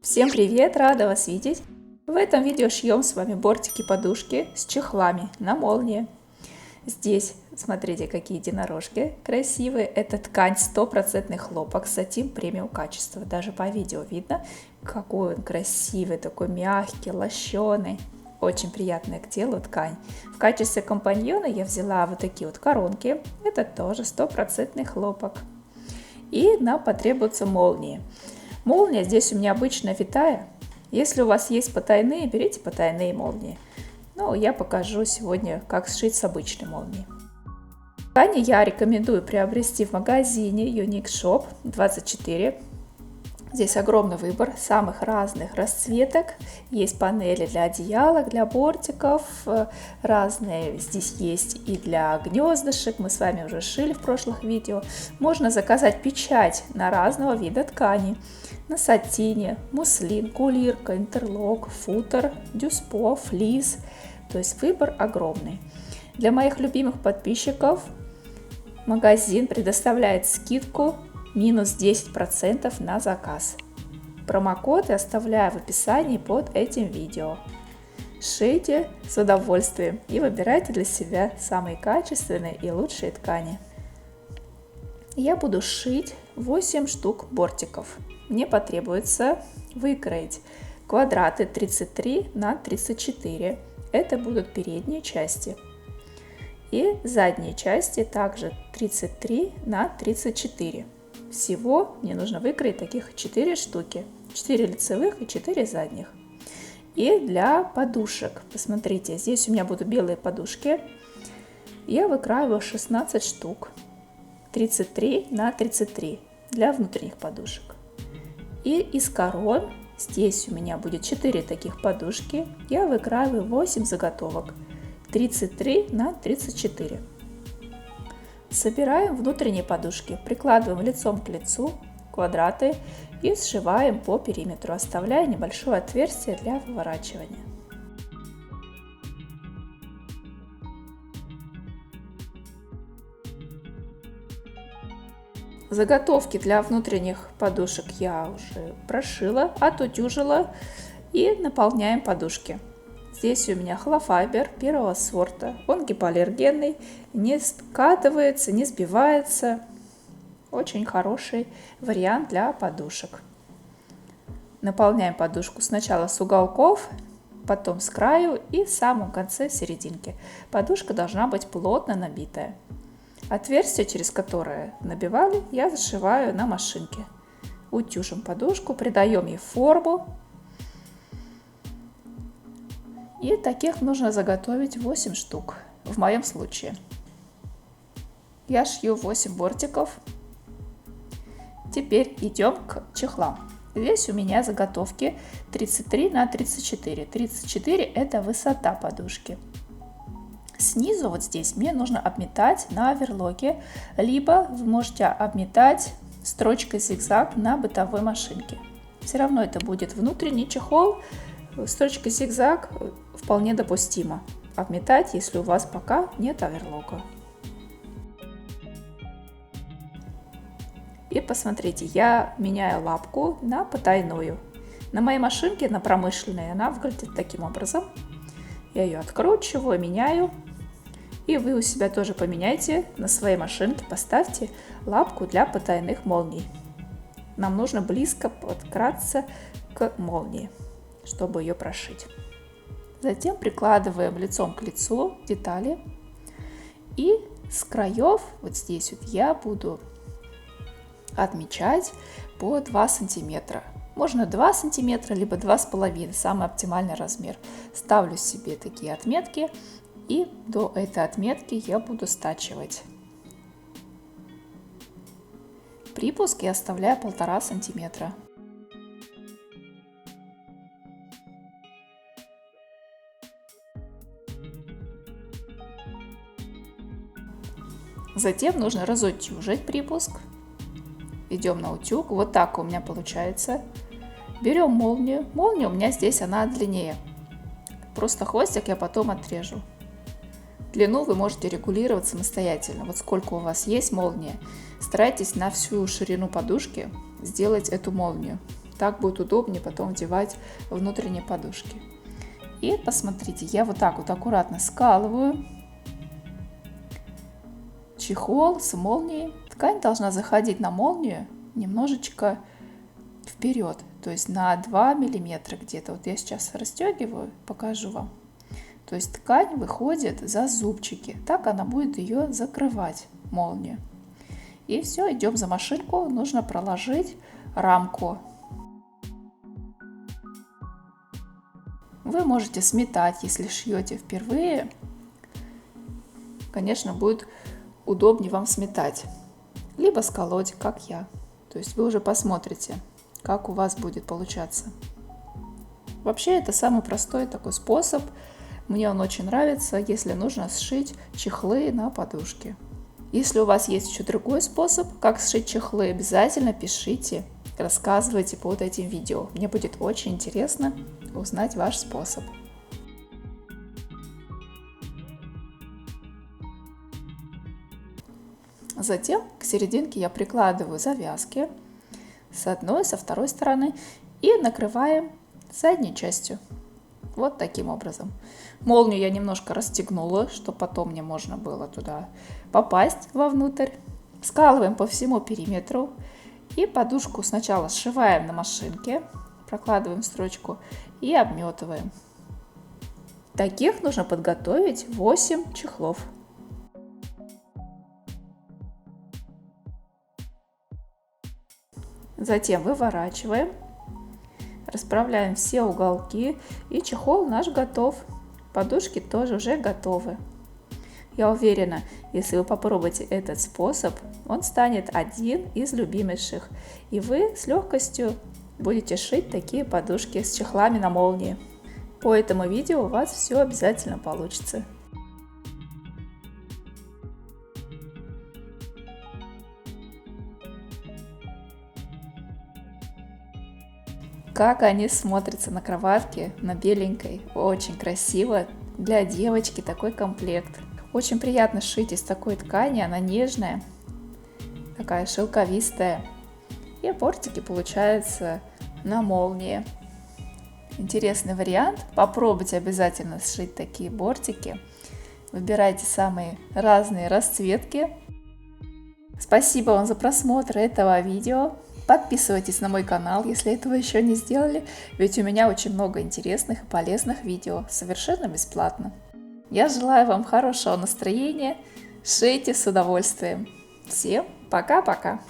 Всем привет! Рада вас видеть! В этом видео шьем с вами бортики-подушки с чехлами на молнии. Здесь, смотрите, какие единорожки красивые. Это ткань 100% хлопок, сатин премиум качества. Даже по видео видно, какой он красивый, такой мягкий, лощеный. Очень приятная к телу ткань. В качестве компаньона я взяла вот такие вот коронки. Это тоже 100% хлопок. И нам потребуются молнии. Молния здесь у меня обычно витая. Если у вас есть потайные, берите потайные молнии. Но я покажу сегодня, как сшить с обычной молнией. Ткани я рекомендую приобрести в магазине Unique Shop 24. Здесь огромный выбор самых разных расцветок. Есть панели для одеялок, для бортиков. Разные здесь есть и для гнездышек. Мы с вами уже шили в прошлых видео. Можно заказать печать на разного вида ткани. На сатине, муслин, кулирка, интерлок, футер, дюспо, флис. То есть выбор огромный. Для моих любимых подписчиков магазин предоставляет скидку минус 10% на заказ. Промокод я оставляю в описании под этим видео. Шейте с удовольствием и выбирайте для себя самые качественные и лучшие ткани. Я буду шить 8 штук бортиков. Мне потребуется выкроить квадраты 33 на 34. Это будут передние части. И задние части также 33 на 34. Всего мне нужно выкроить таких 4 штуки. 4 лицевых и 4 задних. И для подушек, посмотрите, здесь у меня будут белые подушки. Я выкраиваю 16 штук. 33 на 33 для внутренних подушек. И из корон, здесь у меня будет 4 таких подушки, я выкраиваю 8 заготовок. 33 на 34. Собираем внутренние подушки, прикладываем лицом к лицу квадраты и сшиваем по периметру, оставляя небольшое отверстие для выворачивания. Заготовки для внутренних подушек я уже прошила, отутюжила и наполняем подушки. Здесь у меня холофайбер первого сорта, он гипоаллергенный, не скатывается, не сбивается. Очень хороший вариант для подушек. Наполняем подушку сначала с уголков, потом с краю и в самом конце серединки. Подушка должна быть плотно набитая. Отверстие, через которое набивали, я зашиваю на машинке. Утюжим подушку, придаем ей форму. И таких нужно заготовить 8 штук, в моем случае. Я шью 8 бортиков. Теперь идем к чехлам. Здесь у меня заготовки 33 на 34. 34 это высота подушки. Снизу вот здесь мне нужно обметать на оверлоке, либо вы можете обметать строчкой зигзаг на бытовой машинке. Все равно это будет внутренний чехол. Строчка зигзаг вполне допустимо обметать, если у вас пока нет оверлока. И посмотрите, я меняю лапку на потайную. На моей машинке, на промышленной, она выглядит таким образом. Я ее откручиваю, меняю. И вы у себя тоже поменяйте на своей машинке, поставьте лапку для потайных молний. Нам нужно близко подкрасться к молнии, чтобы ее прошить. Затем прикладываем лицом к лицу детали. И с краев, вот здесь вот я буду отмечать по 2 сантиметра. Можно 2 сантиметра, либо 2,5, самый оптимальный размер. Ставлю себе такие отметки. И до этой отметки я буду стачивать. Припуск я оставляю 1,5 сантиметра. Затем нужно разутюжить припуск. Идем на утюг. Вот так у меня получается. Берем молнию. Молния у меня здесь, она длиннее. Просто хвостик я потом отрежу. Длину вы можете регулировать самостоятельно. Вот сколько у вас есть молния, старайтесь на всю ширину подушки сделать эту молнию. Так будет удобнее потом вдевать внутренние подушки. И посмотрите, я вот так вот аккуратно скалываю чехол с молнией. Ткань должна заходить на молнию немножечко вперед, то есть на 2 миллиметра где-то. Вот я сейчас расстегиваю, покажу вам. То есть ткань выходит за зубчики, так она будет ее закрывать, молнию. И все, идем за машинку, нужно проложить рамку. Вы можете сметать, если шьете впервые. Конечно, будет удобнее вам сметать, либо сколоть, как я. То есть вы уже посмотрите, как у вас будет получаться. Вообще это самый простой такой способ. Мне он очень нравится, если нужно сшить чехлы на подушке. Если у вас есть еще другой способ, как сшить чехлы, обязательно пишите, рассказывайте под этим видео. Мне будет очень интересно узнать ваш способ. Затем к серединке я прикладываю завязки с одной, со второй стороны и накрываем задней частью. Вот таким образом. Молнию я немножко расстегнула, чтобы потом мне можно было туда попасть вовнутрь. Скалываем по всему периметру и подушку сначала сшиваем на машинке, прокладываем строчку и обметываем. Таких нужно подготовить 8 чехлов. Затем выворачиваем, расправляем все уголки, и чехол наш готов. Подушки тоже уже готовы. Я уверена, если вы попробуете этот способ, он станет один из любимейших, и вы с легкостью будете шить такие подушки с чехлами на молнии. По этому видео у вас все обязательно получится. Как они смотрятся на кроватке, на беленькой, очень красиво. Для девочки такой комплект. Очень приятно шить из такой ткани, она нежная, такая шелковистая. И бортики получаются на молнии. Интересный вариант. Попробуйте обязательно сшить такие бортики. Выбирайте самые разные расцветки. Спасибо вам за просмотр этого видео. Подписывайтесь на мой канал, если этого еще не сделали, ведь у меня очень много интересных и полезных видео, совершенно бесплатно. Я желаю вам хорошего настроения, шейте с удовольствием. Всем пока-пока!